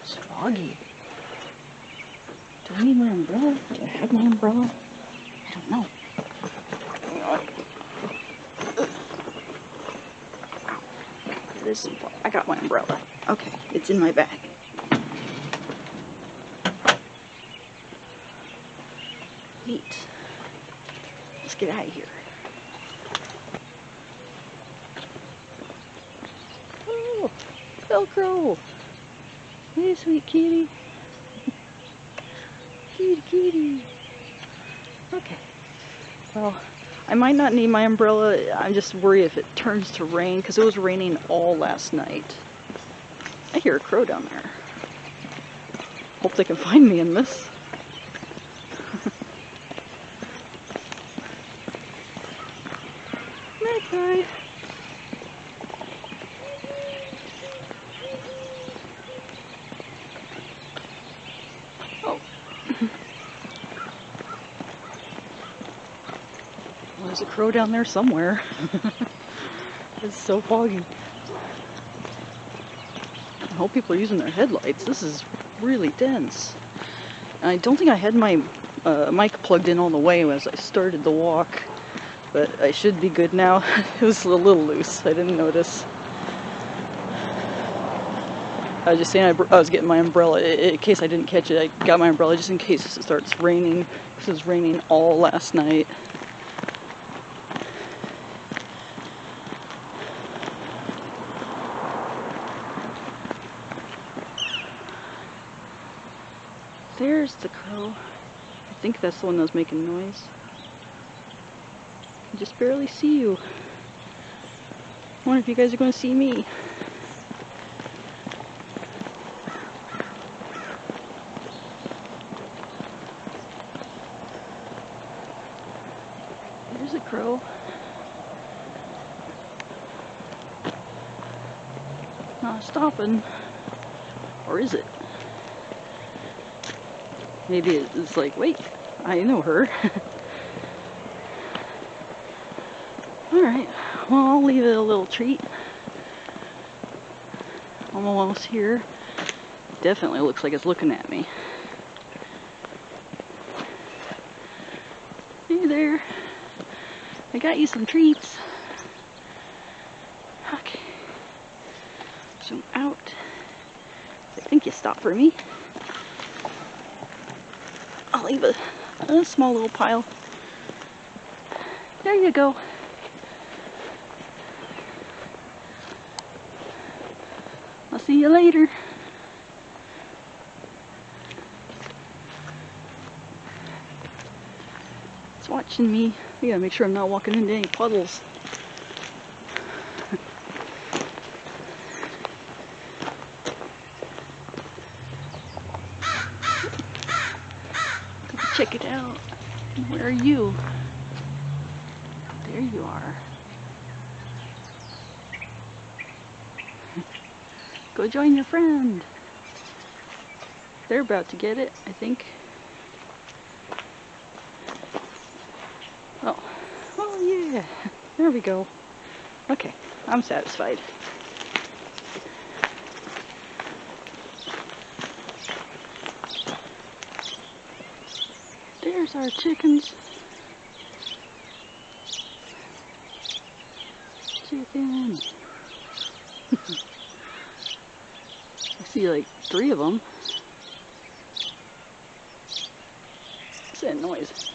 It's foggy. Do I need my umbrella? Do I have my umbrella? I don't know. It is some fog. I got my umbrella. Okay, it's in my bag. Neat. Let's get out of here. Oh, Velcro! Hey, sweet kitty. Kitty, kitty. Okay. Well, I might not need my umbrella. I'm just worried if it turns to rain, because it was raining all last night. I hear a crow down there. Hope they can find me in this. Night, guy. Oh. Well, there's a crow down there somewhere. It's so foggy. I hope people are using their headlights. This is really dense. And I don't think I had my mic plugged in all the way as I started the walk, but I should be good now. It was a little loose. I didn't notice. I was just saying I was getting my umbrella in case I didn't catch it. I got my umbrella just in case it starts raining. This was raining all last night. There's the crow. I think that's the one that was making noise. I can just barely see you. I wonder if you guys are going to see me. There's a crow. Not stopping. Or is it? Maybe it's like, wait, I know her. Alright, well, I'll leave it a little treat. I'm almost here. Definitely looks like it's looking at me. Hey there. I got you some treats. Okay. Zoom out. I think you stopped for me. I'll leave a small little pile. There you go. I'll see you later. It's watching me. I gotta make sure I'm not walking into any puddles. Check it out. Where are you? There you are. Go join your friend. They're about to get it, I think. Oh yeah. There we go. Okay, I'm satisfied. There's our chickens. Chicken. I see like 3 of them. What's that noise?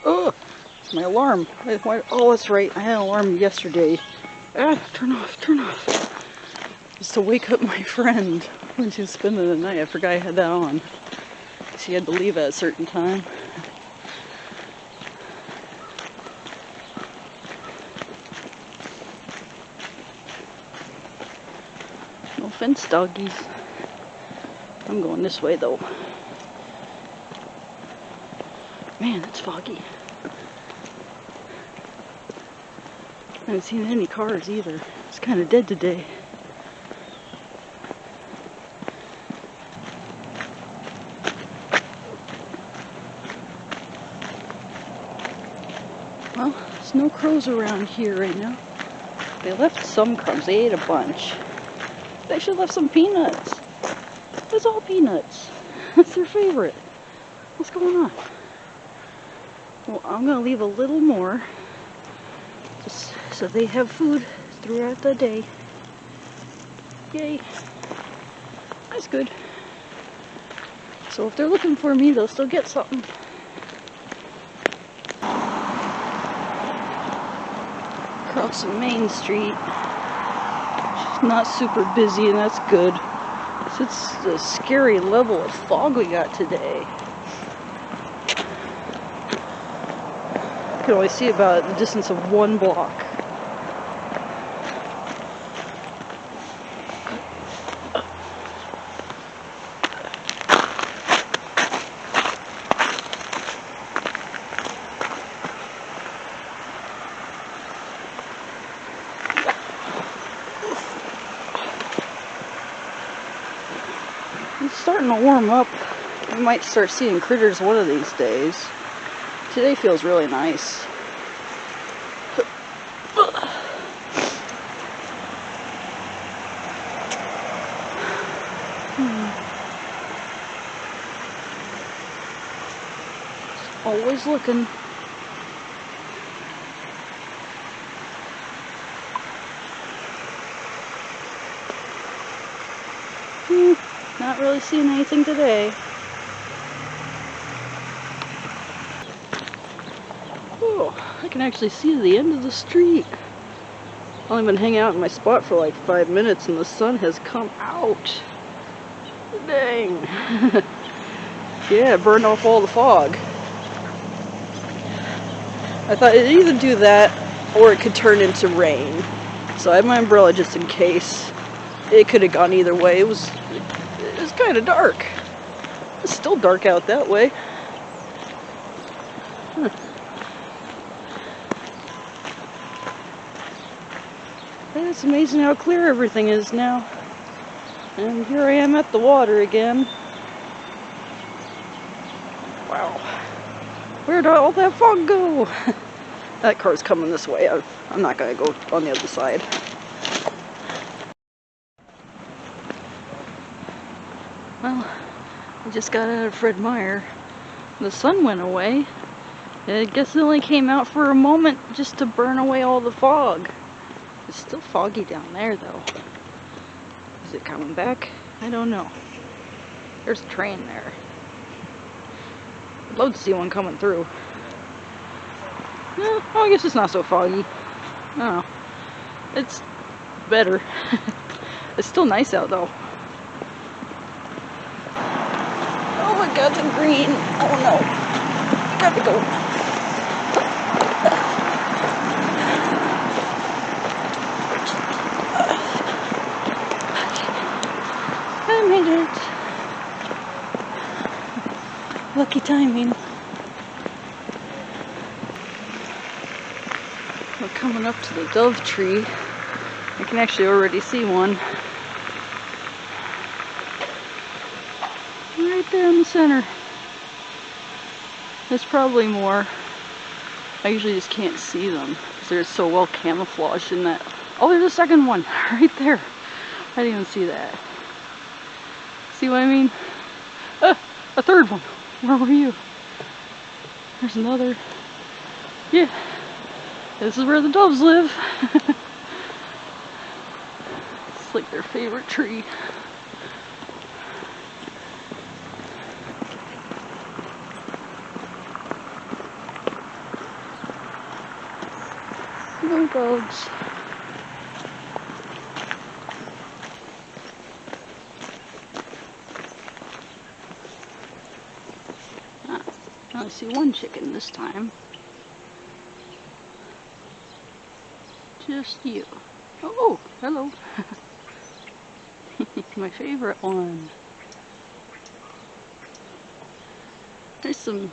Oh, it's my alarm. Oh, that's right. I had an alarm yesterday. Ah, turn off, turn off. Just to wake up my friend when she was spending the night. I forgot I had that on. She had to leave at a certain time. No offense, doggies. I'm going this way though. Man, it's foggy. I haven't seen any cars either. It's kind of dead today. Well, there's no crows around here right now. They left some crumbs. They ate a bunch. They should have left some peanuts. It's all peanuts. That's their favorite. What's going on? Well, I'm gonna leave a little more just so they have food throughout the day. Yay. That's good. So if they're looking for me, they'll still get something. Crossing Main Street. It's not super busy, and that's good. So it's the scary level of fog we got today. You can only see about the distance of 1 block. It's starting to warm up. We might start seeing critters one of these days. Today feels really nice. Always looking. Not really seeing anything today. Oh, I can actually see the end of the street. I've only been hanging out in my spot for like 5 minutes and the sun has come out. Dang. Yeah, it burned off all the fog. I thought it'd either do that or it could turn into rain. So I have my umbrella just in case. It could have gone either way. It was kind of dark. It's still dark out that way. Huh. It's amazing how clear everything is now. And here I am at the water again. Wow. Where'd all that fog go? That car's coming this way. I'm not going to go on the other side. Well, I just got out of Fred Meyer. The sun went away. I guess it only came out for a moment just to burn away all the fog. It's still foggy down there though. Is it coming back? I don't know. There's a train there. I'd love to see one coming through. Oh, I guess it's not so foggy. I don't know. It's better. It's still nice out though. Oh my god, the green. Oh no. I got to go. I made it. Lucky timing. We're coming up to the dove tree. I can actually already see one. Right there in the center. There's probably more. I usually just can't see them because they're so well camouflaged in that. Oh, there's a second one right there. I didn't even see that. See what I mean? A third one. Where were you? There's another. Yeah. This is where the doves live. It's like their favorite tree. No bugs. I see one chicken this time. Just you. Oh, hello. My favorite one. There's some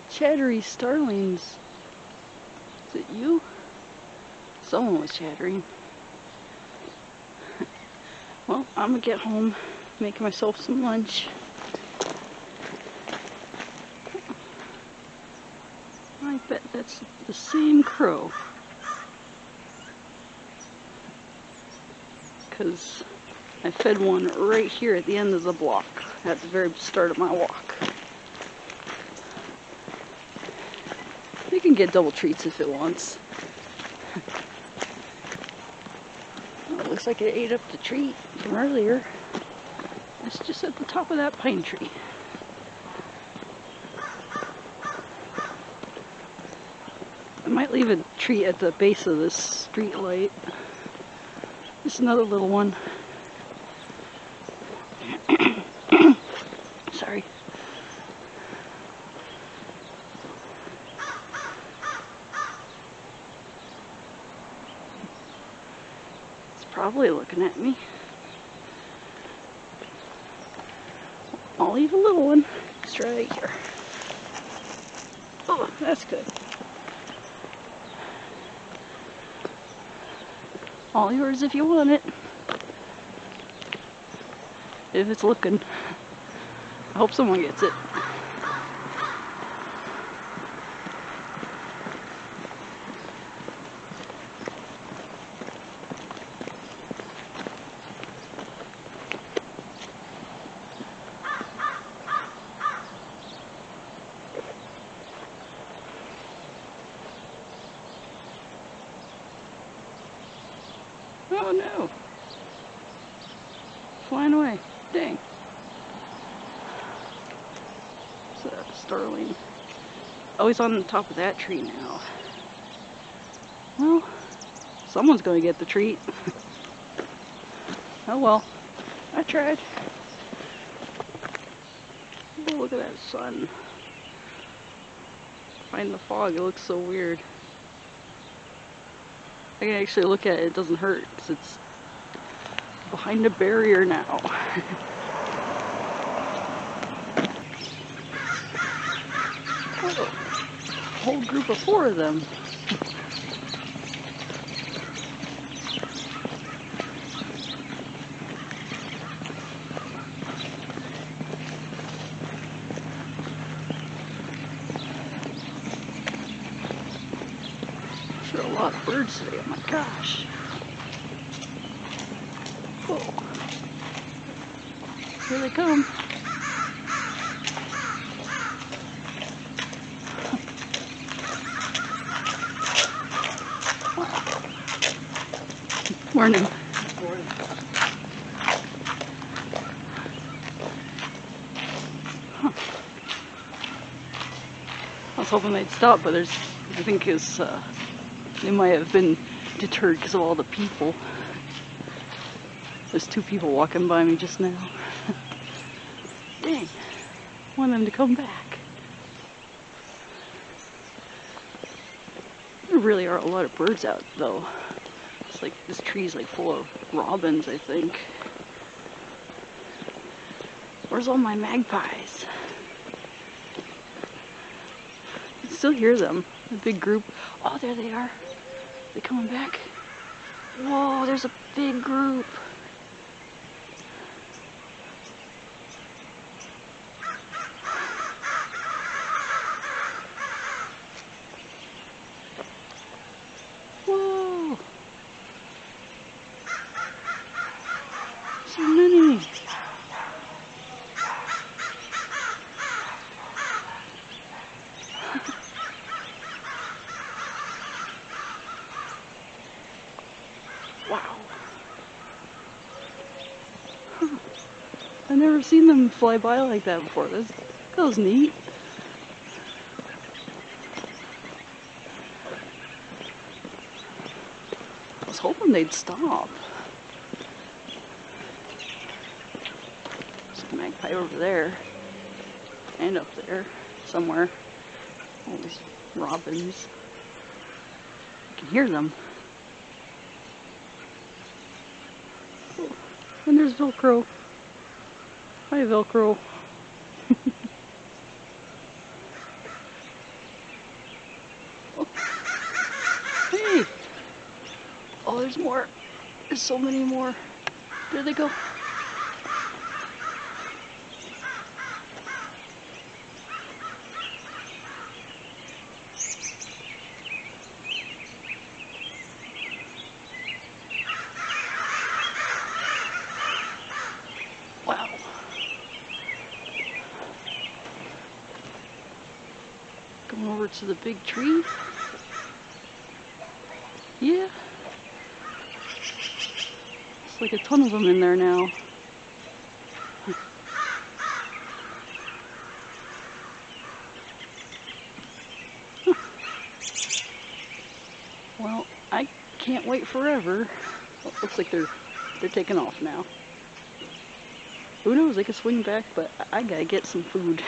chattery starlings. Is it you? Someone was chattering. Well, I'm gonna get home, make myself some lunch. I bet that's the same crow. Because I fed one right here at the end of the block, at the very start of my walk. You can get double treats if it wants. Well, it looks like it ate up the treat from earlier. It's just at the top of that pine tree. I might leave a treat at the base of this street light. Just another little one. Sorry. It's probably looking at me. I'll eat a little one. It's right here. Oh, that's good. All yours if you want it. If it's looking. I hope someone gets it. Oh no. Flying away. Dang. It's a starling. Oh, he's on the top of that tree now. Well, someone's going to get the treat. Oh well. I tried. Oh, look at that sun. Behind the fog, it looks so weird. I can actually look at it, it doesn't hurt because it's behind a barrier now. Whoa. A whole group of 4 of them. There are a lot of birds today, oh my gosh. Whoa. Here they come. Morning. Morning. Huh. I was hoping they'd stop, but I think they might have been deterred because of all the people. There's 2 people walking by me just now. Dang. I want them to come back. There really are a lot of birds out though. It's like this tree's like full of robins, I think. Where's all my magpies? I can still hear them. A big group. Oh, there they are. They coming back? Whoa, there's a big group. Whoa. So many. Wow. Huh. I've never seen them fly by like that before. That was neat. I was hoping they'd stop. There's a magpie over there. And up there. Somewhere. All these robins. I can hear them. And there's Velcro. Hi, Velcro. Oh. Hey! Oh, there's more. There's so many more. There they go. parts of the big tree. Yeah. It's like a ton of them in there now. Well, I can't wait forever. Well, looks like they're taking off now. Who knows, they could swing back, but I gotta get some food.